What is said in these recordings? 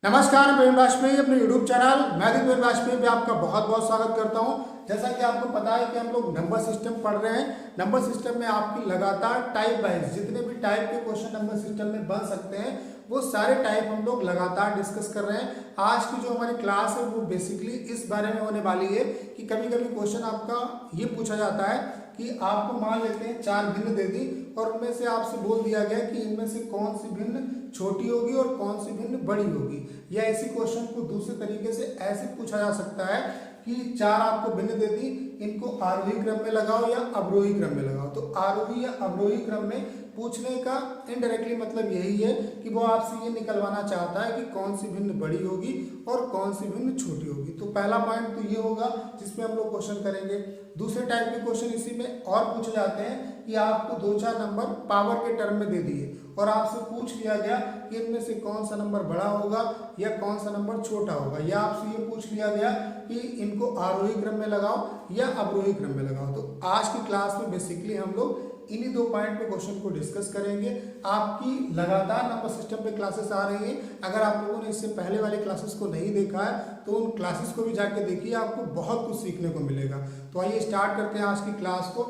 नमस्कार, मैं वाजपेयी अपने YouTube चैनल मैं वाजपेयी पे आपका बहुत बहुत स्वागत करता हूं। जैसा कि आपको पता है कि हम लोग नंबर सिस्टम पढ़ रहे हैं। नंबर सिस्टम में आपकी लगातार टाइप वाइज जितने भी टाइप के क्वेश्चन नंबर सिस्टम में बन सकते हैं वो सारे टाइप हम लोग लगातार डिस्कस कर रहे हैं। आज की जो हमारी क्लास है वो बेसिकली इस बारे में होने वाली है कि कभी कभी क्वेश्चन आपका ये पूछा जाता है कि आपको मान लेते हैं 4 भिन्न दे दी और उनमें से आपसे बोल दिया गया कि इनमें से कौन सी भिन्न छोटी होगी और कौन सी भिन्न बड़ी होगी। या इसी क्वेश्चन को दूसरे तरीके से ऐसे पूछा जा सकता है कि 4 आपको भिन्न दे दी, इनको आरोही क्रम में लगाओ या अवरोही क्रम में लगाओ। तो आरोही या अवरोही क्रम में पूछने का इनडायरेक्टली मतलब यही है कि वो आपसे ये निकलवाना चाहता है कि कौन सी भिन्न बड़ी होगी और कौन सी भिन्न छोटी होगी। तो पहला पॉइंट तो ये होगा जिसपे हम लोग क्वेश्चन करेंगे। दूसरे टाइप के क्वेश्चन इसी में और पूछे जाते हैं कि आपको 2-4 नंबर पावर के टर्म में दे दिए और आपसे पूछ लिया गया कि इनमें से कौन सा नंबर बड़ा होगा या कौन सा नंबर छोटा होगा, या आपसे ये पूछ लिया गया कि इनको आरोही क्रम में लगाओ या अवरोही क्रम में लगाओ। तो आज की क्लास में बेसिकली हम लोग इन्हीं 2 पॉइंट पे क्वेश्चन को डिस्कस करेंगे। आपकी लगातार नंबर सिस्टम पे क्लासेस आ रही हैं। अगर आप लोगों ने इससे पहले वाले क्लासेस को नहीं देखा है तो उन क्लासेस को भी जाके देखिए, आपको बहुत कुछ सीखने को मिलेगा। तो आइए स्टार्ट करते हैं आज की क्लास को।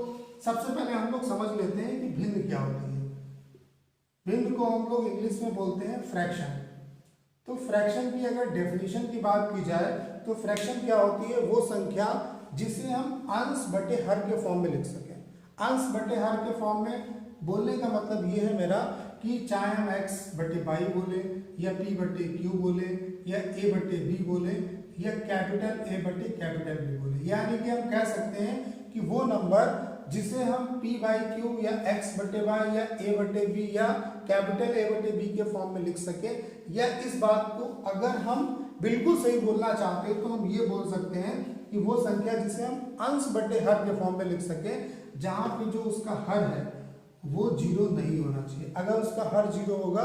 सबसे पहले हम लोग समझ लेते हैं कि भिन्न क्या होती है। भिन्न को हम लोग इंग्लिश में बोलते हैं फ्रैक्शन। तो फ्रैक्शन की अगर डेफिनेशन की बात की जाए तो फ्रैक्शन क्या होती है? वो संख्या जिसे हम अंश बटे हर के फॉर्म में लिख सकें। अंश बटे हर के फॉर्म में बोलने का मतलब ये है मेरा कि चाहे हम x बटे वाई बोले या p बटे क्यू बोले या a बटे b बोले या कैपिटल A बटे कैपिटल B बोले, यानी कि हम कह सकते हैं कि वो नंबर जिसे हम p बाई क्यू या x बटे वाई या a बटे b या कैपिटल A बटे b के फॉर्म में लिख सके। या इस बात को अगर हम बिल्कुल सही बोलना चाहते हैं तो हम ये बोल सकते हैं कि वो संख्या जिसे हम अंश बटे हर के फॉर्म में लिख सके, जहां पे जो उसका हर है वो 0 नहीं होना चाहिए। अगर उसका हर 0 होगा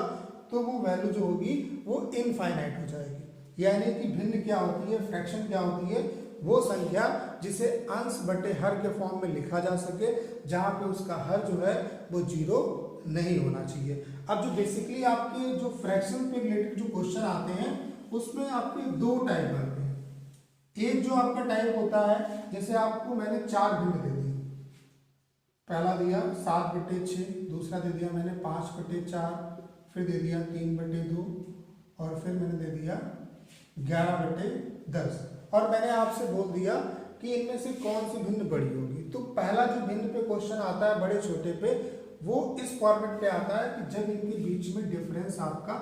तो वो वैल्यू जो होगी वो इनफाइनाइट हो जाएगी। यानी कि भिन्न क्या होती है, फ्रैक्शन क्या होती है? वो संख्या जिसे अंश बटे हर के फॉर्म में लिखा जा सके, जहां पे उसका हर जो है वो 0 नहीं होना चाहिए। अब जो बेसिकली आपके जो फ्रैक्शन पे रिलेटेड जो क्वेश्चन आते हैं उसमें आपके 2 टाइप बनते हैं। एक जो आपका टाइप होता है, जैसे आपको मैंने 4 भिन्न दे दिए, पहला दिया 7 बटे 6, दूसरा दे दिया मैंने 5 बटे 4, फिर दे दिया 3 बटे 2 और फिर मैंने दे दिया 11 बटे 10 और मैंने आपसे बोल दिया कि इनमें से कौन सी भिन्न बड़ी होगी। तो पहला जो भिन्न पे क्वेश्चन आता है बड़े छोटे पे, वो इस फॉर्मेट पे आता है कि जब इनके बीच में डिफरेंस आपका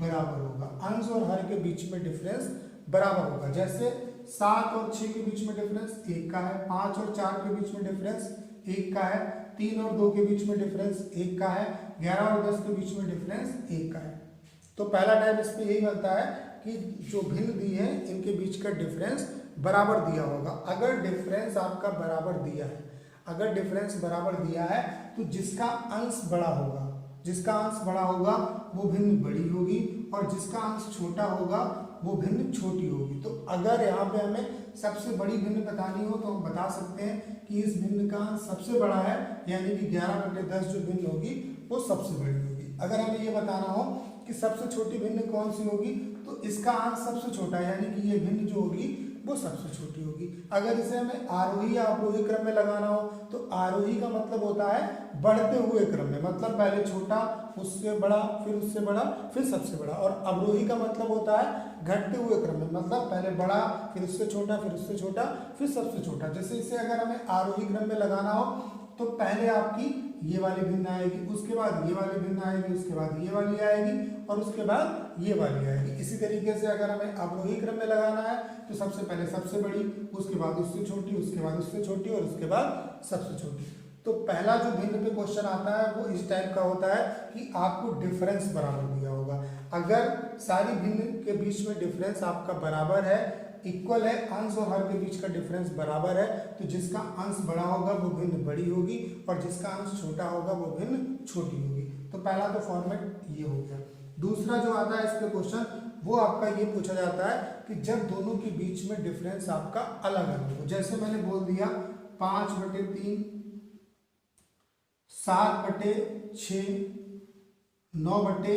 बराबर होगा, अंश और हर के बीच में डिफरेंस बराबर होगा। जैसे 7 और 6 के बीच में डिफरेंस 1 का है, 5 और 4 के बीच में डिफरेंस 1 का है, 3 और 2 के बीच में डिफरेंस 1 का है, 11 और 10 के बीच में डिफरेंस 1 का है। तो पहला टाइप इस पे यही बनता है कि जो भिन्न दी है इनके बीच का डिफरेंस बराबर दिया होगा। अगर डिफरेंस आपका बराबर दिया है, अगर डिफरेंस बराबर दिया है तो जिसका अंश बड़ा होगा, जिसका अंश बड़ा होगा वो भिन्न बड़ी होगी और जिसका अंश छोटा होगा वो भिन्न छोटी होगी। तो अगर यहाँ पे हमें सबसे बड़ी भिन्न बतानी हो तो हम बता सकते हैं कि इस भिन्न का अंश सबसे बड़ा है, यानी कि 11 बटे 10 जो भिन्न होगी वो सबसे बड़ी होगी। अगर हमें ये बताना हो कि सबसे छोटी भिन्न कौन सी होगी तो इसका अंश सबसे छोटा है, यानी कि ये भिन्न जो होगी वो सबसे छोटी होगी। अगर इसे हमें आरोही या अवरोही क्रम में लगाना हो तो आरोही का मतलब होता है बढ़ते हुए क्रम में, मतलब पहले छोटा, उससे बड़ा, फिर उससे बड़ा, फिर सबसे बड़ा। और अवरोही का मतलब होता है घटते हुए क्रम में, मतलब पहले बड़ा, फिर उससे छोटा, फिर उससे छोटा, फिर सबसे छोटा। जैसे इसे अगर हमें आरोही क्रम में लगाना हो तो पहले आपकी ये वाली भिन्न आएगी, उसके बाद ये वाली भिन्न आएगी, उसके बाद ये वाली आएगी और उसके बाद ये वाली आएगी। इसी तरीके से अगर हमें अवरोही क्रम में लगाना है तो सबसे पहले सबसे बड़ी, उसके बाद उससे छोटी, उसके बाद उससे छोटी और उसके बाद सबसे छोटी। तो पहला जो भिन्न पे क्वेश्चन आता है वो इस टाइप का होता है कि आपको डिफरेंस बराबर दिया होगा। अगर सारी भिन्न के बीच में डिफरेंस आपका बराबर है, इक्वल है, अंश और हर के बीच का डिफरेंस बराबर है, तो जिसका अंश बड़ा होगा वो भिन्न बड़ी होगी और जिसका अंश छोटा होगा वो भिन्न छोटी होगी। तो पहला तो फॉर्मेट ये हो गया। दूसरा जो आता है इस पे क्वेश्चन वो आपका ये पूछा जाता है कि जब दोनों के बीच में डिफरेंस आपका अलग अलग हो। जैसे मैंने बोल दिया 5 बटे 3, 7 बटे 6, 9 बटे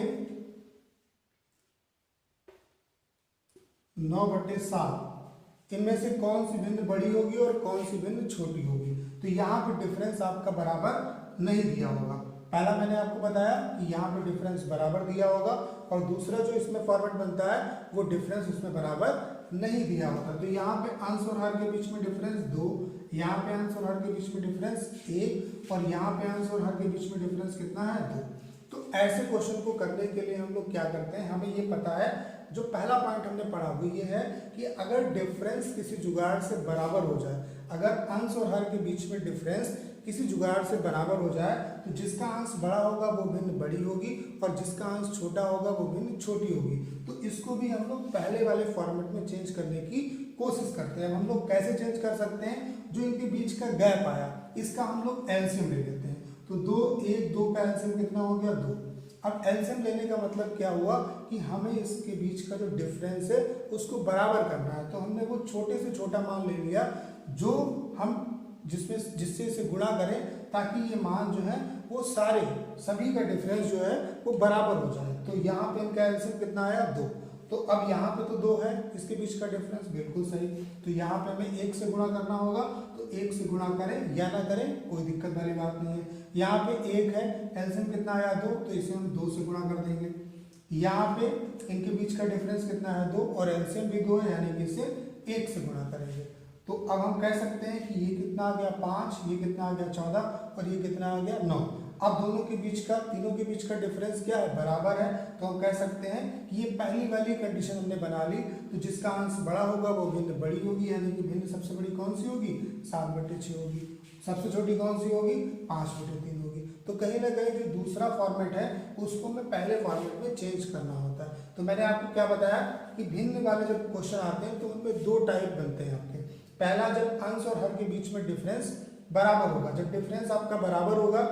9/7 इनमें से कौन सी भिन्न बड़ी होगी और कौन सी भिन्न छोटी होगी। तो यहाँ पे डिफरेंस आपका बराबर नहीं दिया होगा। पहला मैंने आपको बताया कि यहाँ पे डिफरेंस बराबर दिया होगा और दूसरा जो इसमें फॉर्मेट बनता है वो डिफरेंस उसमें बराबर नहीं दिया होता। तो यहाँ पे अंश और हर के बीच में डिफरेंस 2, यहाँ पे अंश और हर के बीच में डिफरेंस 1 और यहाँ पे अंश और हर के बीच में डिफरेंस कितना है 2। तो ऐसे क्वेश्चन को करने के लिए हम लोग क्या करते हैं, हमें ये पता है, जो पहला पॉइंट हमने पढ़ा वो ये है कि अगर डिफरेंस किसी जुगाड़ से बराबर हो जाए, अगर अंश और हर के बीच में डिफरेंस किसी जुगाड़ से बराबर हो जाए तो जिसका अंश बड़ा होगा वो भिन्न बड़ी होगी और जिसका अंश छोटा होगा वो भिन्न छोटी होगी। तो इसको भी हम लोग पहले वाले फॉर्मेट में चेंज करने की कोशिश करते हैं। हम लोग कैसे चेंज कर सकते हैं, जो इनके बीच का गैप आया इसका हम लोग एलसीएम ले लेते हैं। तो 2 का एलसीएम कितना हो गया 2। अब एलसीएम लेने का मतलब क्या हुआ कि हमें इसके बीच का जो डिफरेंस है उसको बराबर करना है। तो हमने वो छोटे से छोटा मान ले लिया जो हम जिससे इसे गुणा करें ताकि ये मान जो है वो सभी का डिफरेंस जो है वो बराबर हो जाए। तो यहाँ पे इनका एलसीएम कितना आया 2। तो अब यहाँ पे तो 2 है, इसके बीच का डिफरेंस बिल्कुल सही। तो यहाँ पे हमें 1 से गुणा करना होगा, तो 1 से गुणा करें या ना करें कोई दिक्कत वाली बात नहीं है। यहाँ पे 1 है, एलसीएम कितना आया 2, तो इसे हम 2 से गुणा कर देंगे। यहाँ पे इनके बीच का डिफरेंस कितना है 2 और एलसीएम भी 2 है, यानी कि इसे 1 से गुणा करेंगे। तो अब हम कह सकते हैं कि ये कितना आ गया 5, ये कितना आ गया 14 और ये कितना आ गया 9। अब तीनों के बीच का डिफरेंस क्या है, बराबर है। तो हम कह सकते हैं कि ये पहली वाली कंडीशन हमने बना ली। तो जिसका अंश बड़ा होगा वो भिन्न बड़ी होगी, यानी कि भिन्न सबसे बड़ी कौन सी होगी 7/6 होगी। सबसे छोटी कौन सी होगी 5/3 होगी। तो कहीं ना कहीं जो दूसरा फॉर्मेट है उसको हमें पहले फॉर्मेट में चेंज करना होता है। तो मैंने आपको क्या बताया कि भिन्न वाले जब क्वेश्चन आते हैं तो उनमें 2 टाइप बनते हैं आपके। पहला, जब अंश और हर के बीच में डिफरेंस बराबर होगा। जब डिफरेंस आपका बराबर होगा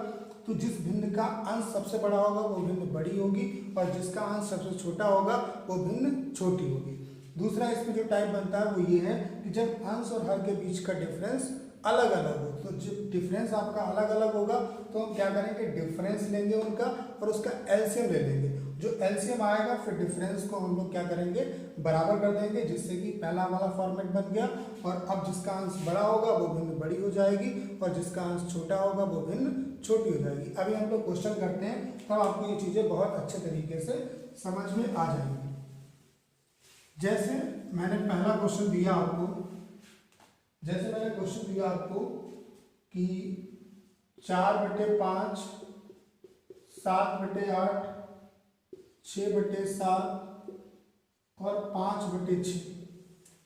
तो जिस भिन्न का अंश सबसे बड़ा होगा वो भिन्न बड़ी होगी और जिसका अंश सबसे छोटा होगा वो भिन्न छोटी होगी। दूसरा इसमें जो टाइप बनता है वो ये है कि जब अंश और हर के बीच का डिफरेंस अलग अलग हो। तो जब डिफरेंस आपका अलग अलग होगा तो हम क्या करेंगे, डिफरेंस लेंगे उनका और उसका एलसीएम ले लेंगे। जो एलसीएम आएगा फिर डिफरेंस को हम लोग क्या करेंगे, बराबर कर देंगे, जिससे कि पहला वाला फॉर्मेट बन गया। और अब जिसका अंश बड़ा होगा वो भिन्न बड़ी हो जाएगी और जिसका अंश छोटा होगा वो भिन्न छोटी हो जाएगी। अभी हम लोग क्वेश्चन करते हैं तब आपको ये चीजें बहुत अच्छे तरीके से समझ में आ जाएंगी। जैसे मैंने पहला क्वेश्चन दिया आपको कि 4/5, 7/8, 6/7 और 5/6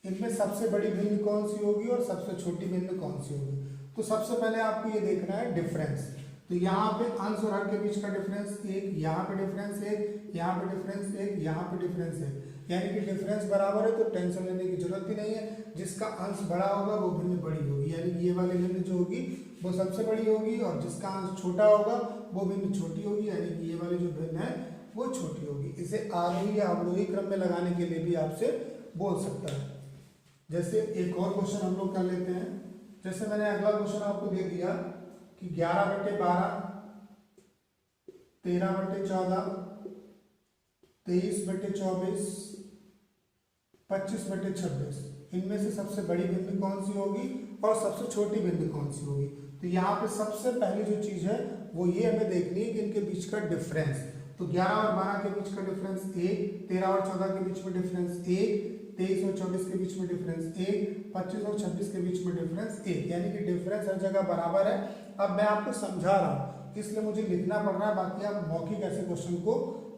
इनमें सबसे बड़ी भिन्न कौन सी होगी और सबसे छोटी भिन्न कौन सी होगी। तो सबसे पहले आपको ये देखना है डिफरेंस। तो यहाँ पे अंश और हर के बीच का डिफरेंस 1, यहाँ पे डिफरेंस 1, यहाँ पे डिफरेंस 1, यहाँ पे डिफरेंस 1, यानी कि डिफरेंस बराबर है तो टेंशन लेने की जरूरत ही नहीं है। जिसका अंश बड़ा होगा वो भिन्न बड़ी होगी, यानी कि ये वाली भिन्न जो होगी वो सबसे बड़ी होगी और जिसका अंश छोटा होगा वो भिन्न छोटी होगी, यानी कि ये वाली जो भिन्न है वो छोटी होगी। इसे आरोही या अवरोही क्रम में लगाने के लिए भी आपसे बोल सकता है। जैसे एक और क्वेश्चन हम लोग कर लेते हैं। जैसे मैंने अगला क्वेश्चन आपको दे दिया कि 11/12, 13/14, 23/24, 25/26 इनमें से सबसे बड़ी भिन्न कौन सी होगी और सबसे छोटी भिन्न कौन सी होगी। तो यहाँ पे सबसे पहली जो चीज है वो ये हमें देखनी है कि इनके बीच का डिफरेंस। तो 11 और 12 के बीच का डिफरेंस 1, 13 और 14 के बीच में डिफरेंस 1, 23 और 24 के बीच में डिफरेंस 1, 25 और 26 के बीच में डिफरेंस 1, यानी कि डिफरेंस हर जगह बराबर है। अब मैं आपको समझा रहा हूँ इसलिए मुझे लिखना पड़ रहा है, बाकी आप मौखिक ऐसे क्वेश्चन को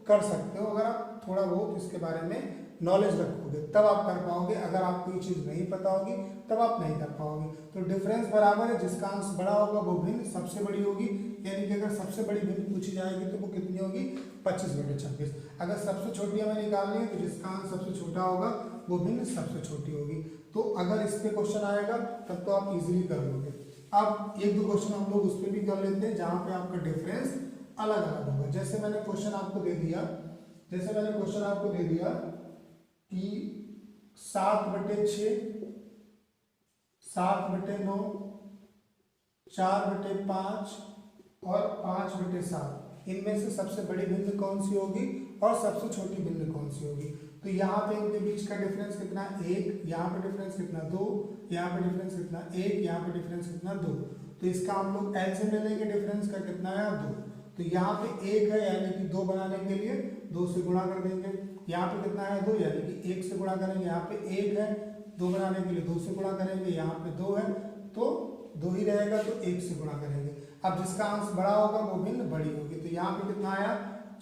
कर सकते हो। अगर आप थोड़ा बहुत इसके बारे में नॉलेज रखोगे तब आप कर पाओगे, अगर आपको ये चीज़ नहीं पता होगी तब आप नहीं कर पाओगे। तो डिफरेंस बराबर है, जिसका अंश बड़ा होगा वो भिन्न सबसे बड़ी होगी, यानी कि अगर सबसे बड़ी भिन्न पूछी जाएगी तो वो कितनी होगी 25/26। अगर सबसे छोटी हमें निकालनी है तो जिसका अंश सबसे छोटा होगा वो भिन्न सबसे छोटी होगी। तो अगर इस पे क्वेश्चन आएगा तब तो आप इजीली कर लोगे। अब 1-2 क्वेश्चन हम लोग उस पर भी कर लेते हैं जहाँ पे आपका डिफरेंस अलग अलग होगा। जैसे मैंने क्वेश्चन आपको दे दिया कि 7/6, 7/9, 4/5 और 5/7 इनमें से सबसे बड़ी भिन्न कौन सी होगी और सबसे छोटी भिन्न कौन सी होगी। तो तो यहाँ पे इनके बीच का डिफरेंस कितना 1, यहाँ पे डिफरेंस कितना 2, यहाँ पे डिफरेंस कितना 1, यहाँ पे डिफरेंस कितना 2। तो इसका हम लोग एलसीएम ले लेंगे, डिफरेंस का कितना है 2। तो यहाँ पे 1 है यानी कि 2 बनाने के लिए 2 से गुणा कर देंगे। यहाँ पे कितना है 2 यानी कि 1 से गुणा करेंगे। यहाँ पे 1 है, 2 बनाने के लिए 2 से गुणा करेंगे। यहाँ पे 2 है तो 2 ही रहेगा तो 1 से गुणा करेंगे। अब जिसका अंश बड़ा होगा वो भिन्न बड़ी होगी। तो यहाँ पे कितना आया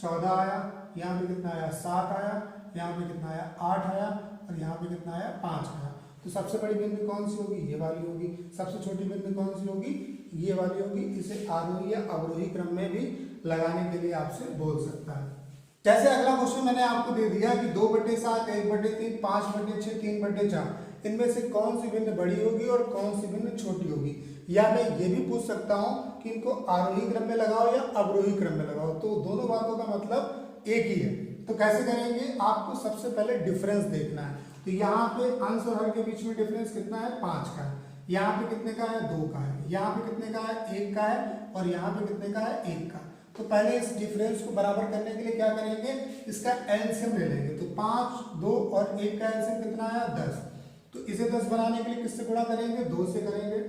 14 आया, यहाँ पे कितना आया 7 आया, यहाँ पे कितना आया 8 आया और यहाँ पे कितना आया 5 आया। तो सबसे बड़ी बिंदु कौन सी होगी, ये वाली होगी। सबसे छोटी बिंदु कौन सी होगी, ये वाली होगी। इसे आरोही या अवरोही क्रम में भी लगाने के लिए आपसे बोल सकता है। जैसे अगला क्वेश्चन मैंने आपको दे दिया कि 2/7, 1/3, 5/6, 3/4 इनमें से कौन सी भिन्न बड़ी होगी और कौन सी भिन्न छोटी होगी। या मैं ये भी पूछ सकता हूँ कि इनको आरोही क्रम में लगाओ या अवरोही क्रम में लगाओ, तो दोनों बातों का मतलब एक ही है। तो कैसे करेंगे, आपको सबसे पहले डिफरेंस देखना है। तो यहाँ पे अंश और हर के बीच में डिफरेंस कितना है 5 का है। यहाँ पे कितने का है 2 का है, यहाँ पे कितने का है 1 का है और यहाँ पे कितने का है 1 का। तो पहले इस डिफरेंस को बराबर करने के लिए क्या करेंगे, इसका एलसीएम ले लेंगे। तो 5, 2 और 1 का एलसीएम कितना आया 10। तो इसे 10 बनाने के लिए किससे गुणा करेंगे, 2 से करेंगे।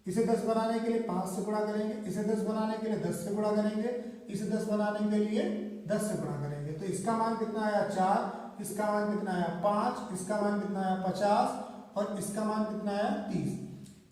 इसे 10 बनाने के लिए 5 से गुणा करेंगे। इसे 10 बनाने के लिए 10 से गुणा करेंगे। इसे 10 बनाने के लिए 10 से गुणा करेंगे। तो इसका मान कितना आया 4, इसका मान कितना आया 5, इसका मान कितना आया 50 और इसका मान कितना आया 30।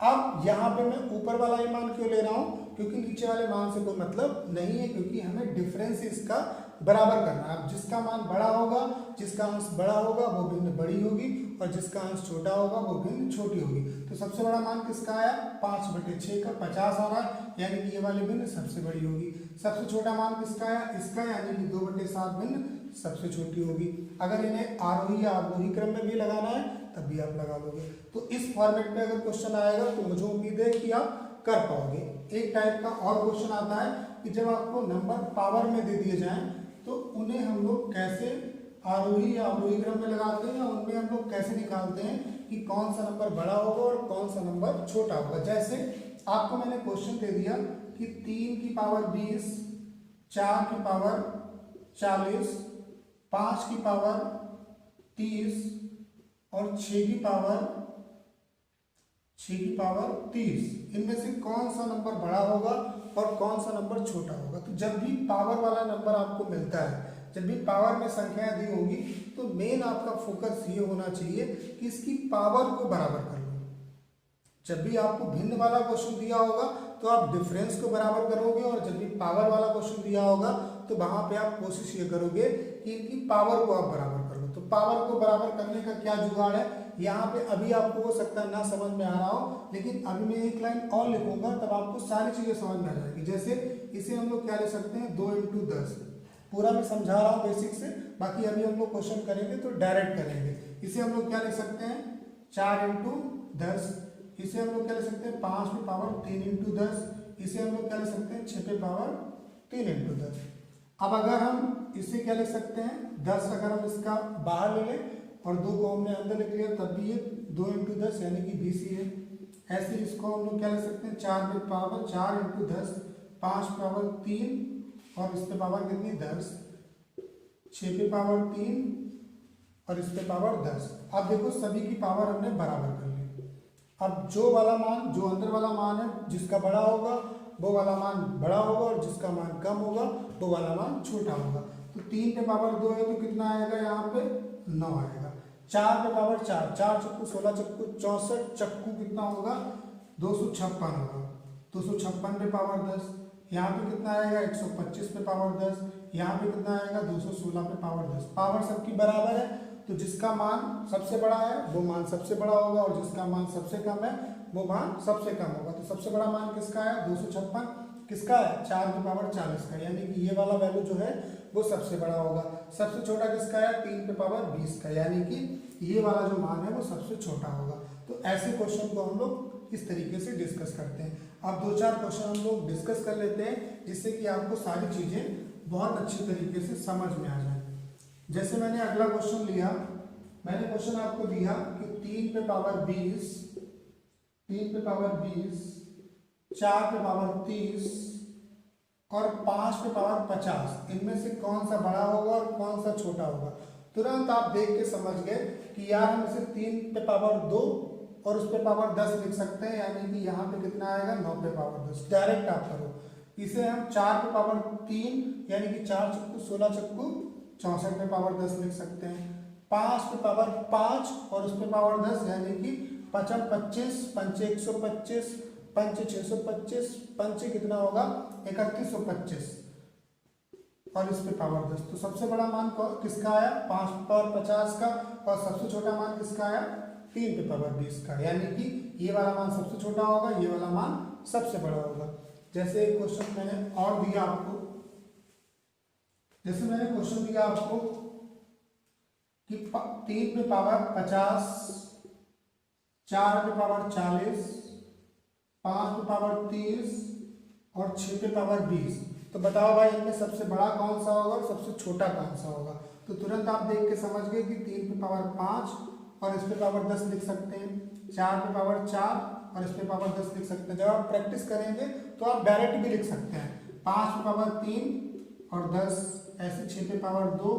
अब यहाँ पे मैं ऊपर वाला ही मान क्यों ले रहा हूँ, क्योंकि नीचे वाले मान से कोई मतलब नहीं है, क्योंकि हमें डिफरेंस इसका बराबर करना है। अब जिसका मान बड़ा होगा, जिसका अंश बड़ा होगा वो भिन्न बड़ी होगी और जिसका अंश छोटा होगा वो भिन्न छोटी होगी। तो सबसे बड़ा मान किसका आया 5/6 का 50 आ रहा है, यानी कि ये वाली भिन्न सबसे बड़ी होगी। सबसे छोटा मान किसका आया, इसका, यानी कि 2/7 भिन्न सबसे छोटी होगी। अगर इन्हें आरोही या अवरोही क्रम में भी लगाना है तब भी आप लगा लोगे। तो इस फॉर्मेट में अगर क्वेश्चन आएगा तो मुझे उम्मीद है कि आप कर पाओगे। एक टाइप का और क्वेश्चन आता है कि जब आपको नंबर पावर में दे दिए जाएं तो उन्हें हम लोग कैसे आरोही या अवरोही क्रम में लगाते हैं, या उनमें हम लोग कैसे निकालते हैं कि कौन सा नंबर बड़ा होगा और कौन सा नंबर छोटा होगा। जैसे आपको मैंने क्वेश्चन दे दिया कि 3 की पावर 20, 4 की पावर 40, 5 की पावर 30 और 6 की पावर 30, इनमें से कौन सा नंबर बड़ा होगा और कौन सा नंबर छोटा होगा। तो जब भी पावर वाला नंबर आपको मिलता है, जब भी पावर में संख्या दी होगी, तो मेन आपका फोकस ये होना चाहिए कि इसकी पावर को बराबर कर लो। जब भी आपको भिन्न वाला क्वेश्चन दिया होगा तो आप डिफरेंस को बराबर करोगे, और जब भी पावर वाला क्वेश्चन दिया होगा तो वहां पे आप कोशिश ये करोगे कि इनकी पावर को आप बराबर कर लो। तो पावर को बराबर करने का क्या जुगाड़ है, यहाँ पे अभी आपको हो सकता है ना समझ में आ रहा हो, लेकिन अभी मैं एक लाइन और लिखूंगा तब आपको सारी चीजें समझ में आ जाएगी। जैसे इसे हम लोग क्या ले सकते हैं 2 × 10, पूरा मैं समझा रहा हूँ बेसिक से, बाकी अभी हम लोग क्वेश्चन करेंगे तो डायरेक्ट करेंगे। इसे हम लोग क्या ले सकते हैं 4 × 10, इसे हम लोग क्या ले सकते हैं 5 पे पावर 3 × 10, इसे हम लोग क्या ले सकते हैं 6 पे पावर 3 × 10। अब अगर हम इसे क्या लिख सकते हैं 10, अगर हम इसका बाहर ले लें और 2 को हमने अंदर लिख लिया तब भी ये 2 × 10 यानी कि 20 ही है। ऐसे इसको हम लोग क्या लिख सकते हैं 4 पे पावर 4 × 10, 5 पावर 3 और इस पे पावर कितनी 10, 6 पे पावर 3 और इस पे पावर 10। अब देखो सभी की पावर हमने बराबर कर ली। अब जो वाला मान, जो अंदर वाला मान है, जिसका बड़ा होगा वो वाला मान बड़ा होगा और जिसका मान कम होगा वो वाला मान छोटा होगा। तो 3 पे पावर 2 है तो कितना आएगा यहाँ पे 9 आएगा। 4 पे पावर 4, 4 चक्कू 16 चक्कू 64 चक्कू कितना होगा 256 होगा। 256 पे पावर 10, यहाँ पे कितना आएगा 125 पे पावर 10, यहाँ पे कितना आएगा 216 पे पावर 10। पावर सबकी बराबर है तो जिसका मान सबसे बड़ा है वो मान सबसे बड़ा होगा और जिसका मान सबसे कम है वो मान सबसे कम होगा। तो सबसे बड़ा मान किसका है 256, किसका है 4 की पावर 40 का, यानी कि ये वाला वैल्यू जो है वो सबसे बड़ा होगा। सबसे छोटा किसका है 3 पे पावर 20 का, यानी कि ये वाला जो मान है वो सबसे छोटा होगा। तो ऐसे क्वेश्चन को हम लोग इस तरीके से डिस्कस करते हैं। अब 2-4 क्वेश्चन हम लोग डिस्कस कर लेते हैं जिससे कि आपको सारी चीजें बहुत अच्छी तरीके से समझ में आ जाए। जैसे मैंने अगला क्वेश्चन लिया, मैंने क्वेश्चन आपको दिया कि 3 पे पावर 20, 3 पे पावर 20, 4 पे पावर 30 और 5 पे पावर 50, इनमें से कौन सा बड़ा होगा और कौन सा छोटा होगा। तुरंत आप देख के समझ गए कि यार हम इसे 3 पे पावर 2 और उस पे पावर 10 लिख सकते हैं, यानी कि यहाँ पे कितना आएगा 9 पे पावर 10। डायरेक्ट आप करो। इसे हम 4 पे पावर 3 यानी कि 4 चक्कू 16 चक्कू 64 पे पावर 10 लिख सकते हैं। 5 पे पावर 5 और उस पे पावर 10 यानी कि 5 25, 5 125, 5 625, 5 कितना होगा 3125 और इस पे पावर 10। तो सबसे बड़ा मान किसका आया 5 पे पावर 50 का, और सबसे छोटा मान किसका आया 3 पे पावर 20 का, यानी कि ये वाला मान सबसे छोटा होगा, ये वाला मान सबसे बड़ा होगा। जैसे एक क्वेश्चन मैंने और दिया आपको, जैसे मैंने क्वेश्चन दिया आपको कि 3 पे पावर 50, 4 पे पावर 40, 5 पे पावर 30 और 6 पे पावर 20। तो बताओ भाई इनमें सबसे बड़ा कौन सा होगा और सबसे छोटा कौन सा होगा। तो तुरंत आप देख के समझ गए कि 3 पे पावर 5 और इस पे पावर 10 लिख सकते हैं, 4 पे पावर 4 और इस पे पावर 10 लिख सकते हैं। जब आप प्रैक्टिस करेंगे तो आप डायरेक्ट भी लिख सकते हैं, 5 पे पावर 3 और 10, ऐसे 6 पे पावर 2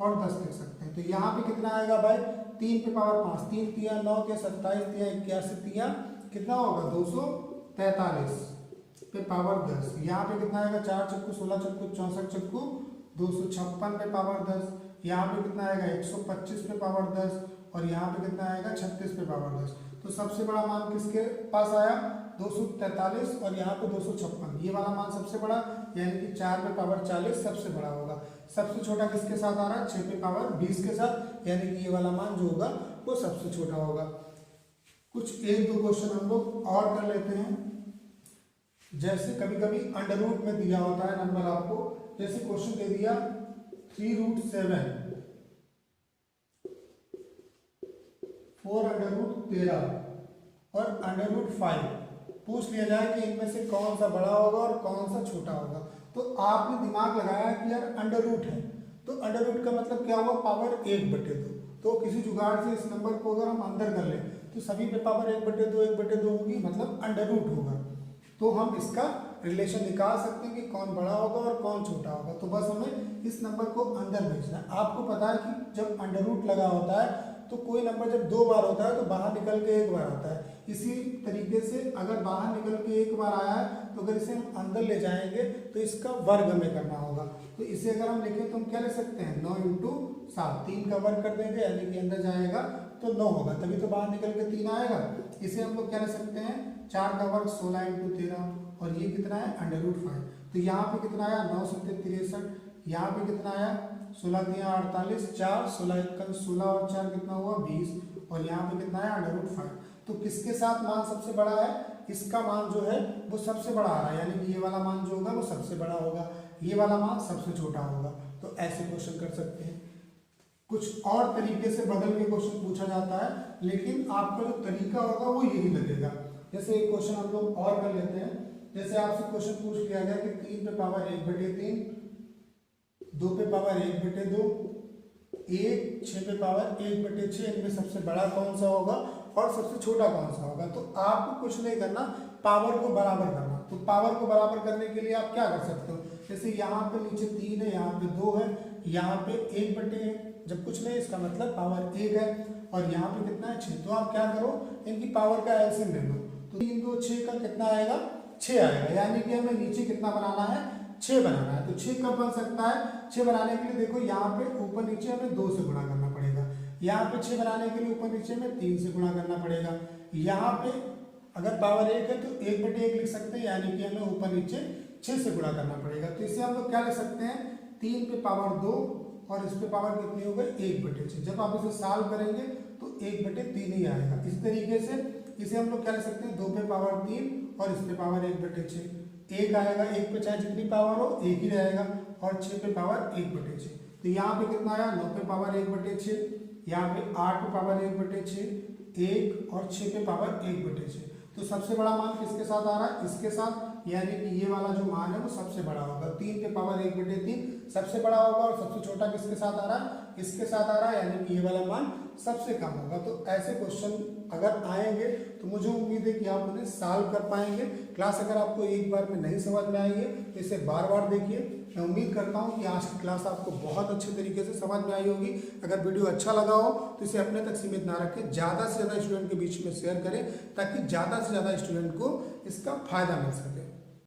और 10 लिख सकते हैं। तो यहाँ पे कितना आएगा भाई 3 पे पावर 5, 3 तिया 9 के 27 तिया 81 तिया कितना होगा 243 पे पावर 10। यहाँ पे कितना आएगा 4 चक्कू 16 चक्कू 64 चक्कू 256 पे पावर 10। यहाँ पे कितना आएगा 125 पे पावर 10 और यहाँ पे कितना आएगा 36 पे पावर 10। तो सबसे बड़ा मान किसके पास आया 243 और यहाँ पे 256, ये वाला मान सबसे बड़ा, यानी कि 4 पे पावर 40 सबसे बड़ा होगा। सबसे छोटा किसके साथ आ रहा है 6 पे पावर 20 के साथ, यानी कि ये वाला मान जो होगा वो सबसे छोटा होगा। कुछ 1-2 क्वेश्चन हम लोग और कर लेते हैं। जैसे कभी कभी अंडर रूट में दिया होता है नंबर आपको, जैसे क्वेश्चन दे दिया 3√7, 4√13 और √5, पूछ लिया जाए कि इनमें से कौन सा बड़ा होगा और कौन सा छोटा होगा। तो आपने दिमाग लगाया कि यार अंडर रूट है, तो अंडर रूट का मतलब क्या हुआ पावर 1/2। तो किसी जुगाड़ से इस नंबर को अगर हम अंदर कर लें तो सभी पे पावर 1/2 होगी, मतलब अंडर रूट होगा। तो हम इसका रिलेशन निकाल सकते हैं कि कौन बड़ा होगा और कौन छोटा होगा। तो बस हमें इस नंबर को अंदर भेजना है। आपको पता है कि जब अंडर रूट लगा होता है तो कोई नंबर जब 2 बार होता है तो बाहर निकल के 1 बार आता है। इसी तरीके से अगर बाहर निकल के 1 बार आया है तो अगर इसे हम अंदर ले जाएंगे तो इसका वर्ग हमें करना होगा। तो इसे अगर हम लिखें तो हम क्या ले सकते हैं 9 × 7, 3 का वर्ग कर देंगे, यानी कि अंदर जाएगा तो 9 होगा, तभी तो बाहर निकल के 3 आएगा। इसे हम लोग क्या ले सकते हैं 4 का वर्ग 16 × 13 और ये कितना है √5। तो यहाँ पे कितना आया 9 × 7 63, यहाँ पे कितना आया 16 × 3 48, 4 16 × 16 और 4 कितना हुआ 20 और यहाँ पे कितना है √5। तो किसके साथ मान सबसे बड़ा है, इसका मान जो है वो सबसे बड़ा आ रहा है, यानी कि ये वाला मान जो होगा वो सबसे बड़ा होगा, ये वाला मान सबसे छोटा होगा। तो ऐसे क्वेश्चन कर सकते हैं। कुछ और तरीके से बदल के क्वेश्चन पूछा जाता है, लेकिन आपका जो तरीका होगा वो यही लगेगा। जैसे एक क्वेश्चन हम लोग और कर लेते हैं। जैसे आपसे क्वेश्चन पूछ लिया गया कि 3 पे पावर 1/3, 2 पे पावर 1/2, 6 पे पावर 1/6, इनमें सबसे बड़ा कौन सा होगा और सबसे छोटा कौन सा होगा। तो आपको कुछ नहीं करना, पावर को बराबर करना। तो पावर को बराबर करने के लिए आप क्या कर सकते हो, जैसे यहाँ पे नीचे 3 है, यहाँ पे 2 है, यहाँ पे 1/1 है, जब कुछ नहीं इसका मतलब पावर 1 है, और यहाँ पे कितना है 6। तो आप क्या करो इनकी पावर का एलसीएम ले लो। तो 3 × 6 का कितना आएगा 6 आएगा, यानी कि हमें नीचे कितना बनाना है 6 बनाना है। तो 6 कब बन सकता है, 6 बनाने के लिए देखो यहाँ पे ऊपर नीचे हमें 2 से गुणा करना पड़ेगा, यहाँ पे 6 बनाने के लिए ऊपर नीचे में 3 से गुणा करना पड़ेगा। यहाँ पे अगर पावर 1 है तो 1/1 लिख सकते हैं, यानी कि हमें ऊपर नीचे 6 से गुणा करना पड़ेगा। तो इसे हम लोग क्या लिख सकते हैं 3 पे पावर 2 और इस पे पावर कितनी हो गई 1/6। जब आप इसे सॉल्व करेंगे तो 1/3 ही आएगा। इस तरीके से इसे हम लोग क्या लिख सकते हैं 2 पे पावर 3 और इस पे पावर 1/6, 1 आएगा, 1 पे चाहे जितनी पावर हो 1 ही रहेगा, और 6 पे पावर 1/6। तो यहाँ पे कितना आया 9 पे पावर 1/6, यहाँ पे 8 पे पावर 1/6, 1 और 6 पे पावर 1/6। तो सबसे बड़ा मान किसके साथ आ रहा है, इसके साथ, यानी कि ये वाला जो मान है वो सबसे बड़ा होगा। 3 पे पावर 1/3 सबसे बड़ा होगा, और सबसे छोटा किसके साथ आ रहा है, इसके साथ आ रहा है, यानी कि ये वाला मान सबसे कम होगा। तो ऐसे क्वेश्चन अगर आएंगे तो मुझे उम्मीद है कि आप उन्हें सॉल्व कर पाएंगे। क्लास अगर आपको एक बार में नहीं समझ में आई है तो इसे बार बार देखिए। मैं उम्मीद करता हूं कि आज की क्लास आपको बहुत अच्छे तरीके से समझ में आई होगी। अगर वीडियो अच्छा लगा हो तो इसे अपने तक सीमित ना रखें, ज़्यादा से ज़्यादा स्टूडेंट के बीच में शेयर करें ताकि ज़्यादा से ज़्यादा स्टूडेंट को इसका फायदा मिल सके।